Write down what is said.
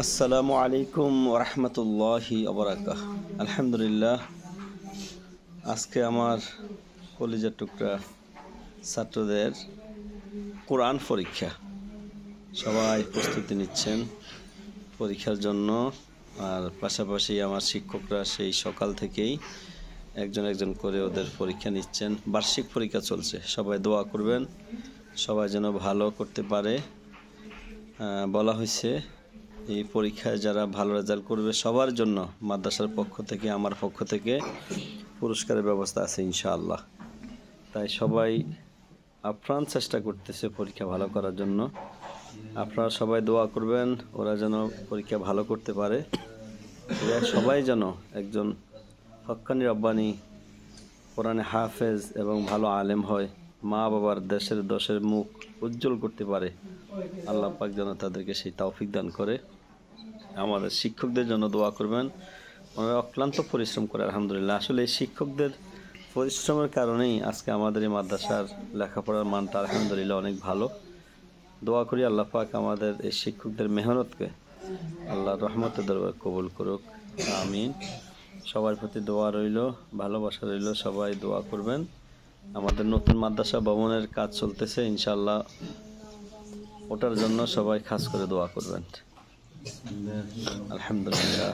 আসসালামু আলাইকুম ওরহমতুল্লাহি ওবরাকাতুহু। আলহামদুলিল্লাহ, আজকে আমার কলিজার টুকরা ছাত্রদের কোরআন পরীক্ষা। সবাই প্রস্তুতি নিচ্ছেন পরীক্ষার জন্য। আর পাশাপাশি আমার শিক্ষকরা সেই সকাল থেকেই একজন একজন করে ওদের পরীক্ষা নিচ্ছেন। বার্ষিক পরীক্ষা চলছে, সবাই দোয়া করবেন সবাই যেন ভালো করতে পারে। বলা হয়েছে এই পরীক্ষায় যারা ভালো রেজাল্ট করবে সবার জন্য মাদ্রাসার পক্ষ থেকে, আমার পক্ষ থেকে পুরস্কারের ব্যবস্থা আছে ইনশাআল্লাহ। তাই সবাই আপ্রাণ চেষ্টা করতেছে পরীক্ষা ভালো করার জন্য। আপনারা সবাই দোয়া করবেন ওরা যেন পরীক্ষা ভালো করতে পারে, সবাই যেন একজন হক্কানি রব্বানি কোরআনে হাফেজ এবং ভালো আলেম হয়, মা বাবার দেশের দশের মুখ উজ্জ্বল করতে পারে। আল্লাহ পাক যেন তাদেরকে সেই তৌফিক দান করে। আমাদের শিক্ষকদের জন্য দোয়া করবেন, ওনারা অক্লান্ত পরিশ্রম করে আলহামদুলিল্লাহ। আসলে এই শিক্ষকদের পরিশ্রমের কারণেই আজকে আমাদের এই মাদ্রাসার লেখাপড়ার মানটা আলহামদুলিল্লাহ অনেক ভালো। দোয়া করি আল্লাহ পাক আমাদের এই শিক্ষকদের মেহনতকে আল্লাহর রহমতের দরবারে কবুল করুক, আমিন। সবার প্রতি দোয়া রইল, ভালোবাসা রইল, সবাই দোয়া করবেন। আমাদের নতুন মাদ্রাসা ভবনের কাজ চলতেছে ইনশাআল্লাহ, ওটার জন্য সবাই খাস করে দোয়া করবেন। আলহামদুলিল্লাহ।